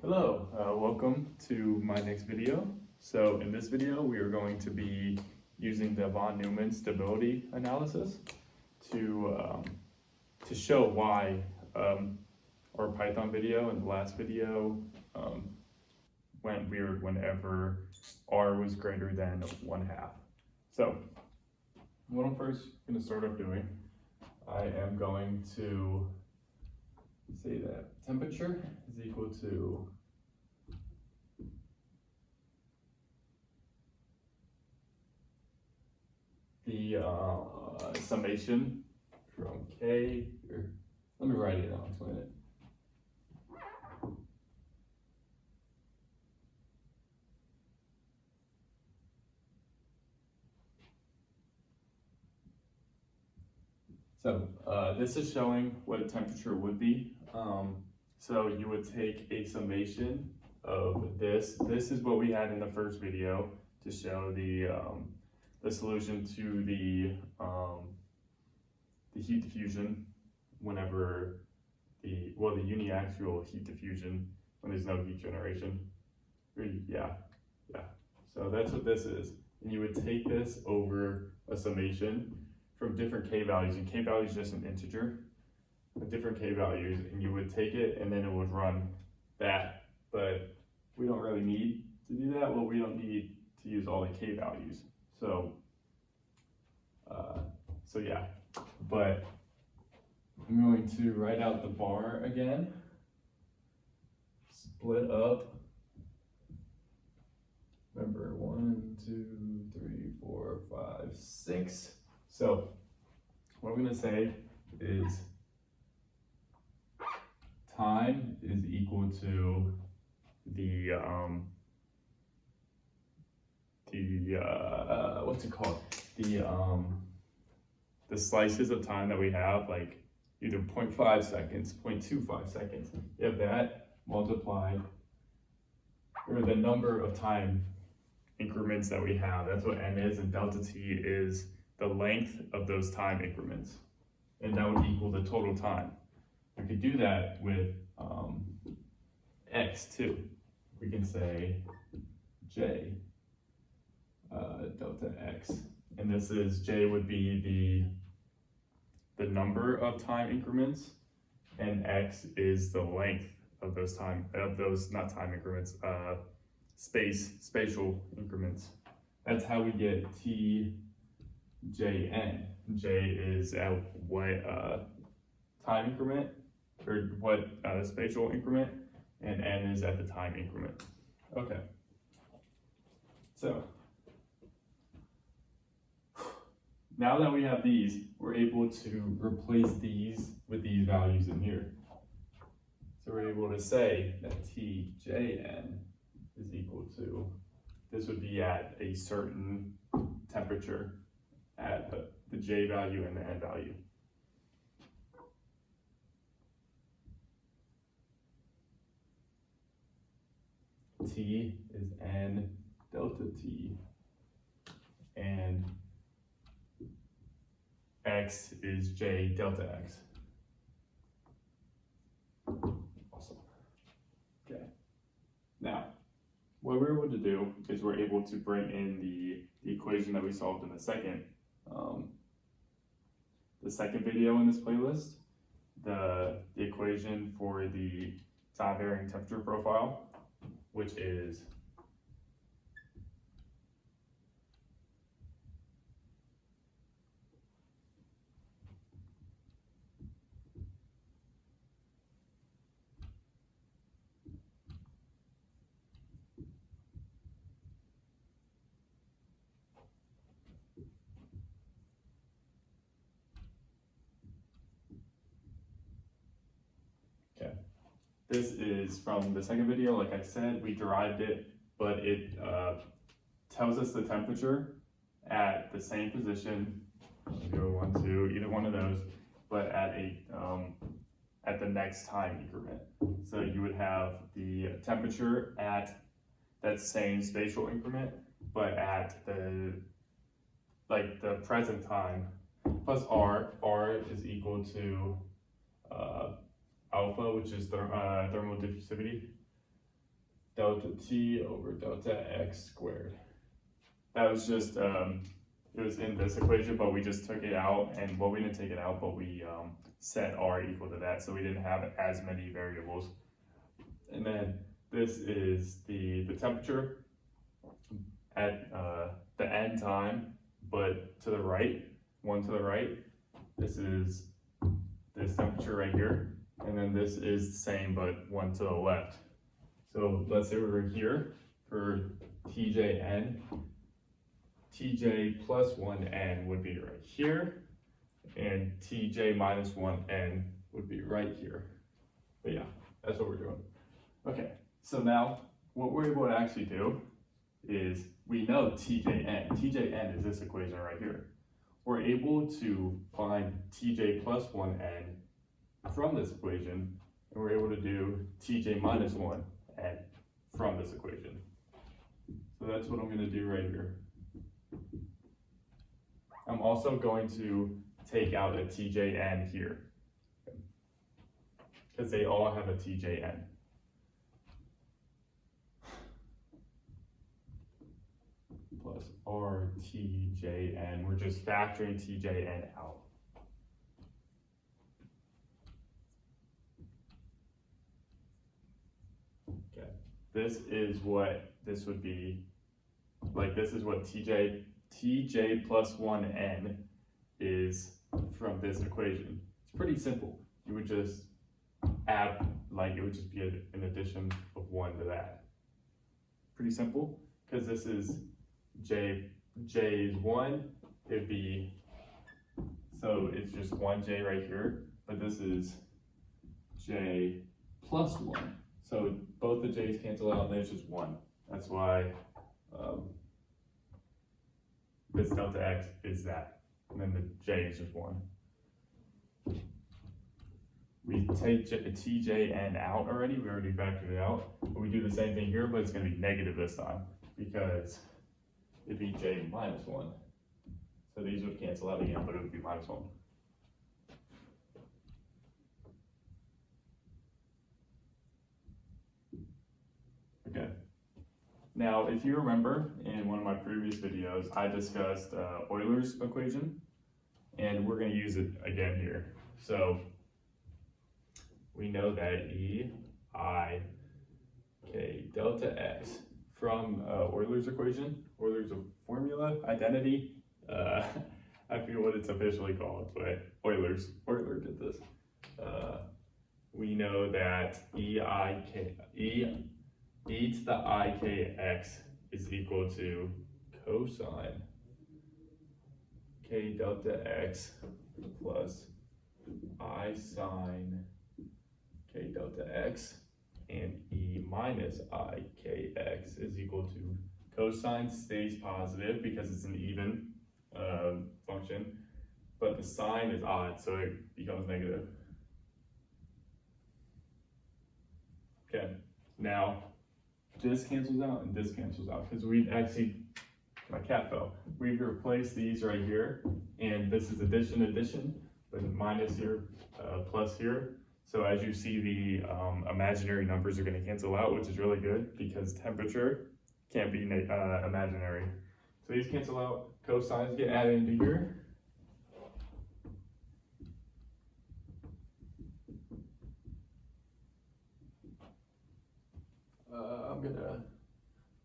Hello, welcome to my next video. So in this video, we are going to be using the von Neumann stability analysis to show why our Python video and the last video went weird whenever r was greater than 1/2. So what I'm first going to start off doing, I am going to say that temperature is equal to the summation from k, or let me write it and I'll explain it. So this is showing what a temperature would be. So you would take a summation of this. This is what we had in the first video to show the solution to the heat diffusion whenever the uniaxial heat diffusion when there's no heat generation. Yeah. So that's what this is. And you would take this over a summation from different k values, and k value is just an integer with different k values, and you would take it and then it would run that. But we don't really need to do that. Well, we don't need to use all the k values. So yeah, but I'm going to write out the bar again, split up. Remember, 1, 2, 3, 4, 5, 6. So what I'm going to say is time is equal to the what's it called? The slices of time that we have, like either 0.5 seconds, 0.25 seconds. You have that multiplied, or the number of time increments that we have. That's what n is, and delta t is the length of those time increments, and that would equal the total time. We could do that with x too. We can say j delta x, and this is j would be the number of time increments, and x is the length of those not time increments, spatial increments. That's how we get t jn. J is at what time increment, or what spatial increment, and n is at the time increment. Okay, so now that we have these, we're able to replace these with these values in here. So we're able to say that Tjn is equal to, this would be at a certain temperature at the J value and the N value. T is N delta T, and X is J delta X. Awesome. Okay. Now, what we're able to do is we're able to bring in the equation that we solved in the second video in this playlist, the equation for the time varying temperature profile, which is this is from the second video. Like I said, we derived it, but it tells us the temperature at the same position, 0, 1, 2, either one of those, but at the next time increment. So you would have the temperature at that same spatial increment, but at the present time plus r. R is equal to alpha, which is thermal diffusivity, delta t over delta x squared. That was just, it was in this equation, but we just took it out, and well, we didn't take it out, but we set r equal to that, so we didn't have as many variables. And then this is the temperature at the end time, but to the right, one to the right. This is this temperature right here, and then this is the same, but one to the left. So let's say we were here for TJN. TJ plus 1n would be right here, and TJ minus 1n would be right here. But yeah, that's what we're doing. Okay, so now what we're able to actually do is we know TJN. TJN is this equation right here. We're able to find TJ plus 1n from this equation, and we're able to do TJ minus 1n from this equation. So that's what I'm going to do right here. I'm also going to take out a TJN here, because they all have a TJN. Plus RTJN, we're just factoring TJN out. Okay, this is what this would be, like this is what TJ plus 1n is from this equation. It's pretty simple. You would just add, like it would just be an addition of 1 to that. Pretty simple, because this is J is 1, it'd be, so it's just 1J right here, but this is J plus 1. So both the J's cancel out, and there's just 1. That's why this delta x is that, and then the J is just 1. We take TJN out already, we already factored it out. But we do the same thing here, but it's going to be negative this time, because it'd be J minus 1. So these would cancel out again, but it would be minus 1. Okay. Now, if you remember, in one of my previous videos, I discussed Euler's equation, and we're going to use it again here. So we know that E, I, K, delta X from Euler's equation, Euler's formula, identity, I forget what it's officially called, but Euler did this. We know that E to the IKX is equal to cosine K delta X plus I sine K delta X, and E minus IKX is equal to cosine stays positive because it's an even function, but the sine is odd, so it becomes negative. Okay, now this cancels out and this cancels out, because we actually, my cat fell. We've replaced these right here, and this is addition, but minus here, plus here. So as you see, the imaginary numbers are going to cancel out, which is really good because temperature can't be imaginary. So these cancel out, cosines get added into here.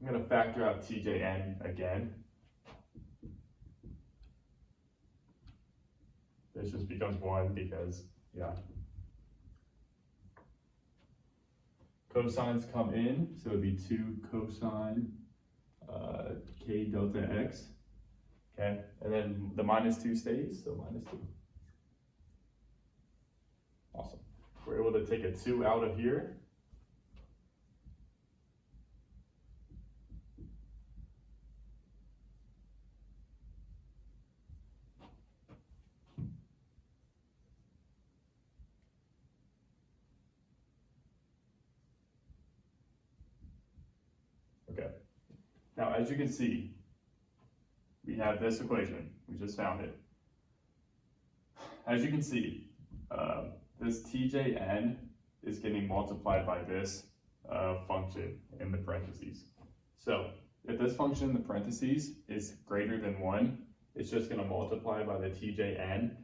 I'm gonna factor out TJN again. This just becomes 1 because, yeah. Cosines come in, so it'd be 2 cosine K delta X. Okay, and then the minus 2 stays, so minus 2. Awesome. We're able to take a 2 out of here. Okay, now as you can see, we have this equation, we just found it. As you can see, this TJN is getting multiplied by this function in the parentheses. So if this function in the parentheses is greater than 1, it's just going to multiply by the tjn,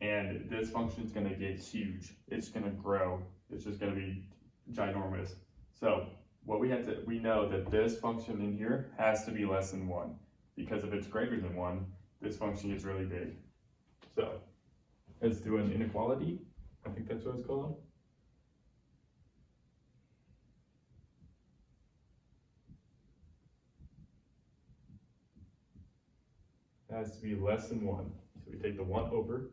and this function is going to get huge. It's going to grow. It's just going to be ginormous. So what we know that this function in here has to be less than 1, because if it's greater than 1, this function is really big. So let's do an inequality. I think that's what it's called. It has to be less than 1. So we take the 1 over.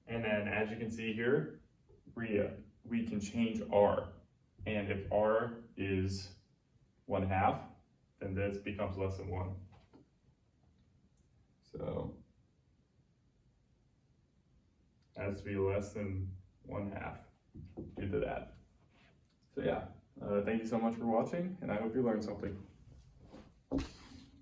And then as you can see here, we can change r. And if r is 1/2, then this becomes less than 1. So it has to be less than 1/2 due to that. So yeah, thank you so much for watching, and I hope you learned something.